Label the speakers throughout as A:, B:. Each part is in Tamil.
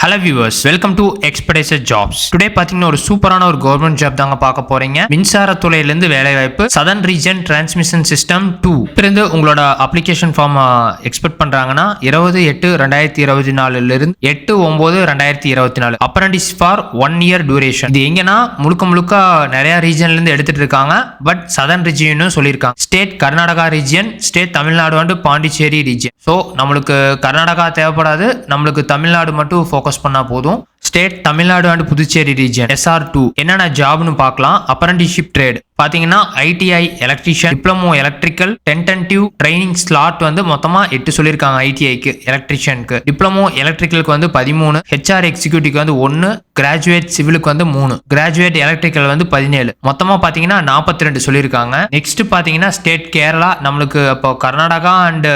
A: Hello viewers, welcome to Expedited Jobs. Today பாத்தீங்கன்னா ஒரு சூப்பரான ஒரு கவர்மெண்ட் ஜாப் தாங்க பார்க்க போறீங்க. மின்சார துறையில இருந்து வேலை வாய்ப்பு Southern Region Transmission System 2. இருந்து உங்களோட அப்ளிகேஷன் ஃபார்ம் எக்ஸ்பெக்ட் பண்றாங்கன்னா 20/8/2024 ல இருந்து 8/9/2024 அப்ரண்டிஸ் ஃபார் 1 year duration. இது எங்கன்னா முழுக்க நிறைய ரீஜன்ல இருந்து எடுத்துட்டு இருக்காங்க. பட் சதர்ன் ரீஜியன் சொல்லியிருக்காங்க. State Karnataka region, state Tamil Nadu and Pondicherry region. So நம்மளுக்கு கர்நாடகா தேவைப்படாது, நம்மளுக்கு தமிழ்நாடு மட்டும் ஃபோக்கஸ் பண்ணா போதும். State Tamil Nadu and Puducherry region SR2 என்னென்ன ஜாப்னு பார்க்கலாம். அப்ரண்டிஸ்ஷிப் ட்ரேட் பாத்தீங்கன்னா ITI electrician, diploma electrical, tentative training slot வந்து மொத்தமா 8 சொல்லியிருக்காங்க. ITIக்கு எலக்ட்ரிஷியனுக்கு, டிப்ளமோ எலக்ட்ரிக்கலுக்கு வந்து 13, HR எக்ஸிக்யூட்டிவ்க்கு வந்து 1, கிராஜுவேட் சிவிலுக்கு வந்து 3, கிராஜுவேட் எலக்ட்ரிக்கல் வந்து 17, மொத்தமா பாத்தீங்கன்னா 42 சொல்லியிருக்காங்க. நெக்ஸ்ட் பாத்தீங்கன்னா ஸ்டேட் கேரளா, நம்மளுக்கு இப்போ கர்நாடகா அண்ட்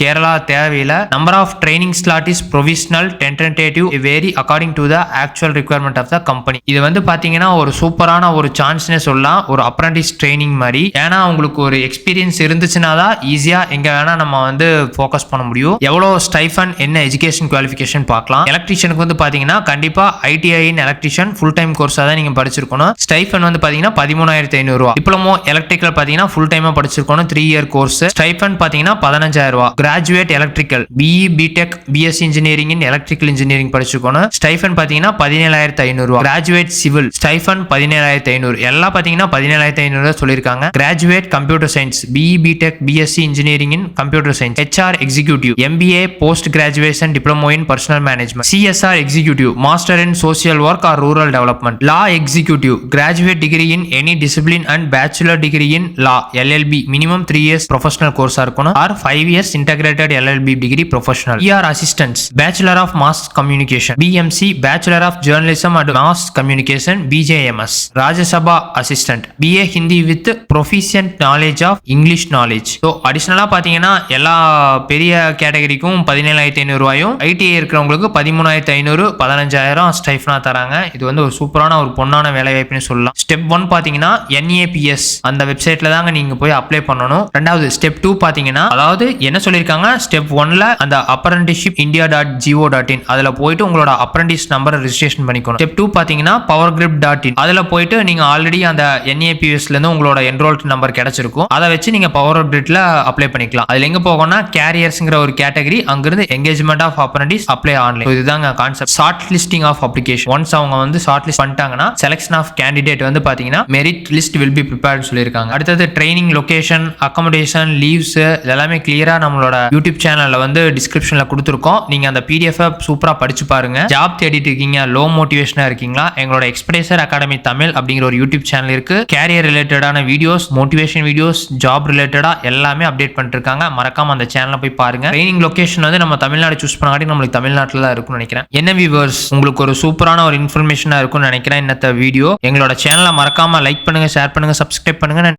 A: கேரளா தேவையில்லை. Number of training slot is provisional, tentative, very according to the actual requirement of the company. இது வந்து பாத்தீங்கன்னா ஒரு சூப்பரான ஒரு சான்ஸ்னே சொல்லலாம், ஒரு அப்ரண்டிஸ் ட்ரைனிங் மாதிரி. ஏன்னா உங்களுக்கு ஒரு எக்ஸ்பீரியன்ஸ் இருந்துச்சுன்னா தான் ஈஸியா எங்க வேணா நம்ம வந்து ஃபோக்கஸ் பண்ண முடியும். எவ்வளவு ஸ்டைஃபன், என்ன எஜுகேஷன் குவாலிஃபிகேஷன் பார்க்கலாம். எலக்ட்ரிஷியனுக்கு வந்து பாத்தீங்கன்னா கண்டிப்பா ITI இன் எலக்ட்ரிஷியன் ஃபுல் டைம் கோர்ஸா தான் நீங்க படிச்சிருக்கணும். ஸ்டைஃபன் வந்து பாத்தீங்கன்னா 13,500 ரூபாய். டிப்ளமோ எலக்ட்ரிக்கல் பாத்தீங்கன்னா ஃபுல் டைமா படிச்சிருக்கணும், 3 year கோர்ஸ். ஸ்டைஃபன் பாத்தீங்கன்னா 15,000 ரூபாய். Graduate electrical BE BTech BSc engineering in electrical engineering படிச்சிருக்கணும். ஸ்டைஃபன் பாத்தீங்கன்னா 17,500 ரூபாய். Graduate civil stipend 17,500. எல்லாம் பாத்தீங்கன்னா 17,500 சொல்லிருக்காங்க. Graduate computer science BE BTech BSc engineering in computer science. HR executive MBA post graduation diploma in personal management. CSR executive master in social work or rural development. Law executive graduate degree in any discipline and bachelor degree in law LLB minimum 3 years professional கோர்ஸா இருக்கணும் or 5 years integrated LLB degree professional. ER assistants bachelor of mass communication BMC bachelor of journalism and mass communication BJMS. Rajya Sabha assistant BA Hindi with proficient knowledge of English knowledge. So அடிஷனலா பாத்தீங்கன்னா எல்லா பெரிய கேட்டகரிக்கும் 17,500 ரூபாயும், ITI இருக்கிறவங்களுக்கு 13,500, 15,000 ஸ்டைஃபனா தராங்க. இது வந்து ஒரு சூப்பரான ஒரு பொன்னான வேலை வாய்ப்புன்னு சொல்லலாம். ஸ்டெப் 1 பாத்தீங்கன்னா NAPS அந்த வெப்சைட்ல தாங்க நீங்க போய் அப்ளை பண்ணணும். ரெண்டாவது ஸ்டெப் 2 பாத்தீங்கன்னா, அதாவது என்ன சொல்லியிருக்காங்க, ஸ்டெப் 1ல அந்த apprenticeship india.go.in அதுல போயிட்டு உங்களோட அப்ரண்டிஸ் நம்பரை ரெஜிஸ்ட்ரேஷன் பண்ணிக்கணும். ஸ்டெப் 2 பாத்தீங்கன்னா powergrip.in அதுல போயிட்டு நீங்க ஆல்ரெடி அந்த NAPS ல இருந்து உங்களோட என்ரோல்ட் நம்பர் கிடைச்சிருக்கும், அதை வச்சு நீங்க powergripல அப்ளை பண்ணிக்கலாம். அதுல எங்க போகணும்னா கேரியர்ஸ்ங்கிற ஒரு கேட்டகரி, அங்கிருந்து engagement of apprentice apply online. இதுதாங்க concept. Short listing of application. Once அவங்க வந்து ஷார்ட் லிஸ்ட் பண்ணிட்டாங்கன்னா செலக்ஷன் ஆஃப் கேண்டிடேட் வந்து பாத்தீங்கன்னா merit list will be prepared சொல்லியிருக்காங்க. அடுத்தது ட்ரைனிங் லொகேஷன், அகாமடேஷன், லீவ்ஸ் எல்லாமே கிளியரா நம்மளோட யூடியூப் சேனல்ல வந்து டிஸ்கிரிப்ஷன்ல கொடுத்துருக்கோம். நீங்க அந்த PDF சூப்பரா படிச்சு பாருங்க. ஜாப் தேடிட்டு இருக்கீங்க, லோ மோட்டிவேஷனா இருக்கீங்களா, எங்களோட எக்ஸ்பிரேசர் அகாடமி தமிழ் அப்படிங்கிற ஒரு யூடியூப் சேனல் இருக்கு. கேரியர் ரிலேட்டடான வீடியோஸ், மோட்டிவேஷன் வீடியோஸ், ஜாப் ரிலேட்டடா எல்லாமே அப்டேட் பண்ணிட்டு இருக்காங்க. மறக்காம அந்த சேனலை போய் பாருங்க. ட்ரைனிங் லொகேஷன் வந்து நம்ம தமிழ்நாடு சூஸ் பண்ணாட்டி நம்மளுக்கு தமிழ்நாட்டில் தான் இருக்கும்னு நினைக்கிறேன். என்ன வியூவர்ஸ், உங்களுக்கு ஒரு சூப்பரான ஒரு இன்ஃபர்மேஷனா இருக்கும்னு நினைக்கிறேன். இன்னத்த வீடியோ எங்களோட சேனலை மறக்காம லைக் பண்ணுங்க, ஷேர் பண்ணுங்க, சப்ஸ்கிரைப் பண்ணுங்க.